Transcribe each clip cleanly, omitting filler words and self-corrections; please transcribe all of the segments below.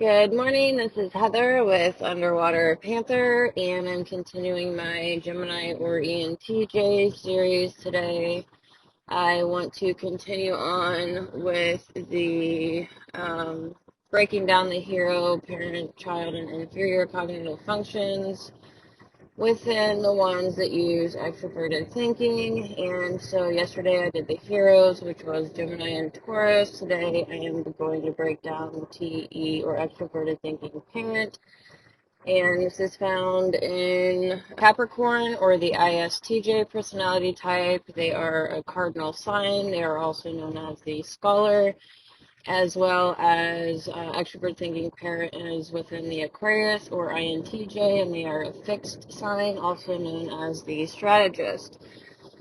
Good morning, this is Heather with Underwater Panther, and I'm continuing my Gemini or ENTJ series today. I want to continue on with the breaking down the hero, parent, child, and inferior cognitive functions within the ones that use extroverted thinking. And so yesterday I did the heroes, which was Gemini and Taurus. Today I am going to break down TE or extroverted thinking parent. And this is found in Capricorn or the ISTJ personality type. They are a cardinal sign. They are also known as the scholar, as well as extrovert thinking parent is within the Aquarius or INTJ, and they are a fixed sign, also known as the strategist.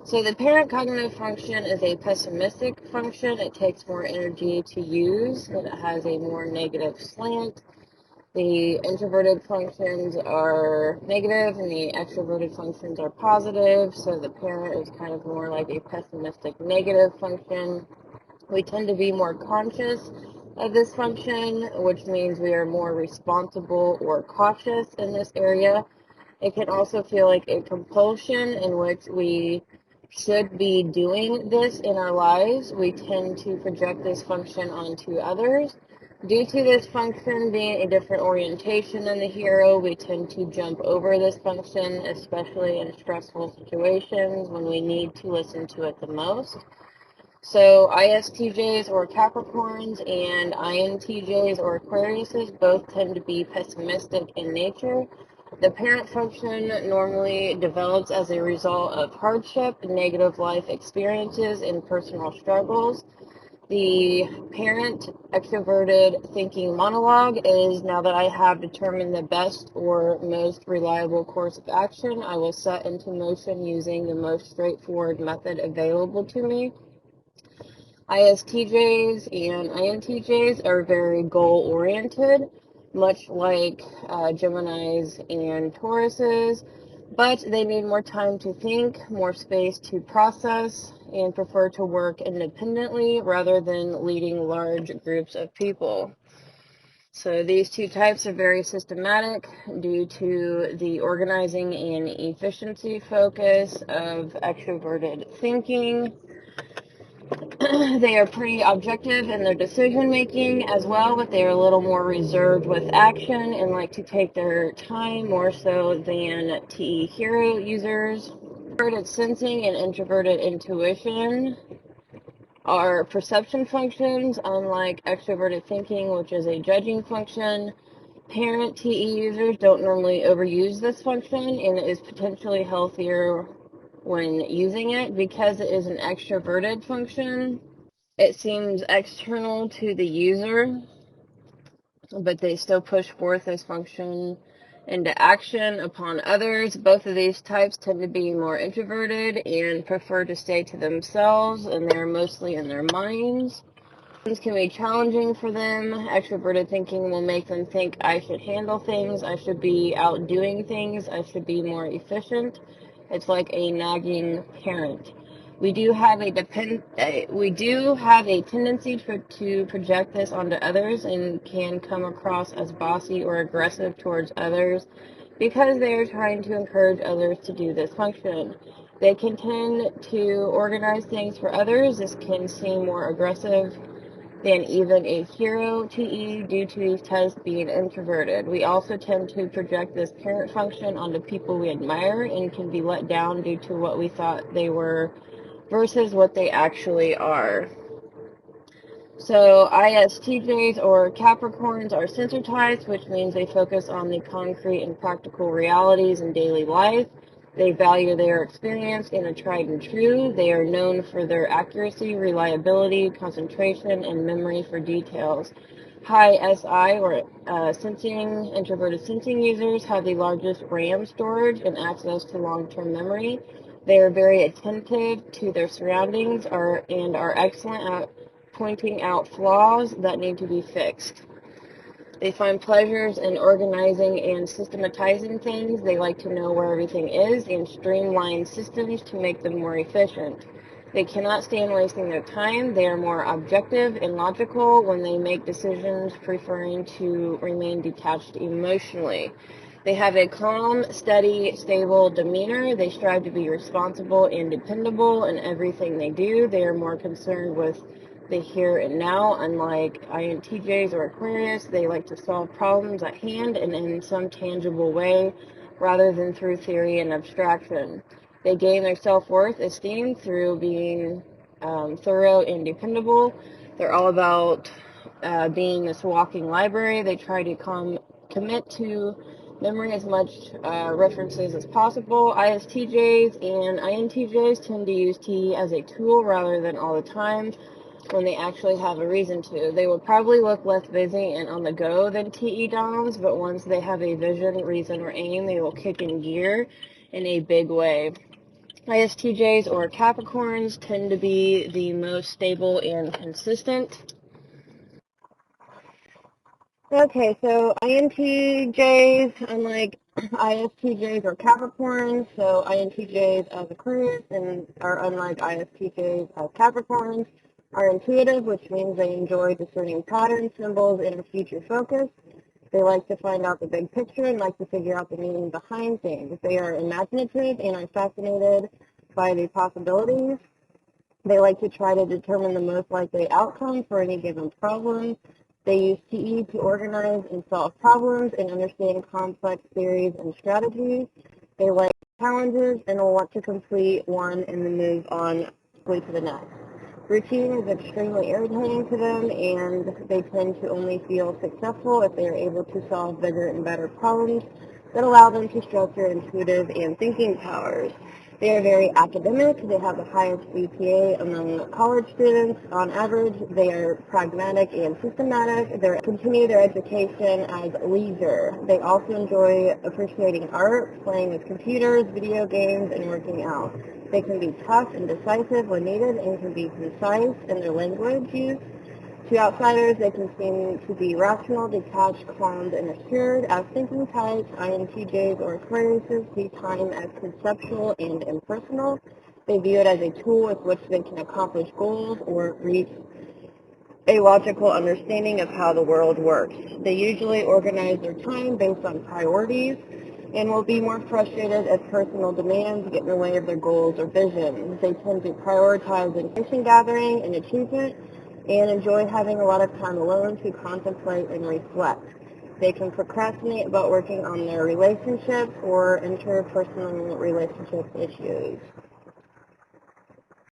So the parent cognitive function is a pessimistic function. It takes more energy to use, and it has a more negative slant. The introverted functions are negative and the extroverted functions are positive. So the parent is kind of more like a pessimistic negative function. We tend to be more conscious of this function, which means we are more responsible or cautious in this area. It can also feel like a compulsion in which we should be doing this in our lives. We tend to project this function onto others. Due to this function being a different orientation than the hero, we tend to jump over this function, especially in stressful situations when we need to listen to it the most. So ISTJs or Capricorns and INTJs or Aquariuses both tend to be pessimistic in nature. The parent function normally develops as a result of hardship, negative life experiences, and personal struggles. The parent extroverted thinking monologue is, now that I have determined the best or most reliable course of action, I will set into motion using the most straightforward method available to me. ISTJs and INTJs are very goal-oriented, much like Geminis and Tauruses, but they need more time to think, more space to process, and prefer to work independently rather than leading large groups of people. So these two types are very systematic due to the organizing and efficiency focus of extroverted thinking. They are pretty objective in their decision making as well, but they are a little more reserved with action and like to take their time more so than TE hero users. Introverted sensing and introverted intuition are perception functions, unlike extroverted thinking, which is a judging function. Parent TE users don't normally overuse this function, and it is potentially healthier when using it because it is an extroverted function. It seems external to the user, but they still push forth this function into action upon others. Both of these types tend to be more introverted and prefer to stay to themselves, and they're mostly in their minds. Things can be challenging for them. Extroverted thinking will make them think, I should handle things, I should be out doing things, I should be more efficient. It's like a nagging parent. We do have a tendency to project this onto others and can come across as bossy or aggressive towards others because they are trying to encourage others to do this function. They can tend to organize things for others. This can seem more aggressive than even a hero TE due to these types being introverted. We also tend to project this parent function onto people we admire and can be let down due to what we thought they were versus what they actually are. So ISTJs or Capricorns are sensitized, which means they focus on the concrete and practical realities in daily life. They value their experience in a tried and true. They are known for their accuracy, reliability, concentration, and memory for details. High SI or introverted sensing users have the largest RAM storage and access to long-term memory. They are very attentive to their surroundings and are excellent at pointing out flaws that need to be fixed. They find pleasures in organizing and systematizing things. They like to know where everything is and streamline systems to make them more efficient. They cannot stand wasting their time. They are more objective and logical when they make decisions, preferring to remain detached emotionally. They have a calm, steady, stable demeanor. They strive to be responsible and dependable in everything they do. They are more concerned with the here and now. Unlike INTJs or Aquarius, they like to solve problems at hand and in some tangible way rather than through theory and abstraction. They gain their self-worth, esteem through being thorough and dependable. They're all about being this walking library. They try to commit to memory as much references as possible. ISTJs and INTJs tend to use TE as a tool rather than all the time when they actually have a reason to. They will probably look less busy and on the go than TE DOMs, but once they have a vision, reason, or aim, they will kick in gear in a big way. ISTJs or Capricorns tend to be the most stable and consistent. Okay, so INTJs, unlike ISTJs or Capricorns, so INTJs as Aquarius and are unlike ISTJs as Capricorns, are intuitive, which means they enjoy discerning patterns, symbols, and are future focused. They like to find out the big picture and like to figure out the meaning behind things. They are imaginative and are fascinated by the possibilities. They like to try to determine the most likely outcome for any given problem. They use TE to organize and solve problems and understand complex theories and strategies. They like challenges and will want to complete one and then move on quickly to the next. Routine is extremely irritating to them, and they tend to only feel successful if they are able to solve bigger and better problems that allow them to structure intuitive and thinking powers. They are very academic. They have the highest GPA among college students. On average, they are pragmatic and systematic. They continue their education as leisure. They also enjoy appreciating art, playing with computers, video games, and working out. They can be tough and decisive when needed and can be concise in their language use. To outsiders, they can seem to be rational, detached, calmed, and assured. As thinking types, INTJs or Aquariuses see time as conceptual and impersonal. They view it as a tool with which they can accomplish goals or reach a logical understanding of how the world works. They usually organize their time based on priorities and will be more frustrated if personal demands get in the way of their goals or visions. They tend to prioritize information gathering and achievement and enjoy having a lot of time alone to contemplate and reflect. They can procrastinate about working on their relationships or interpersonal relationship issues.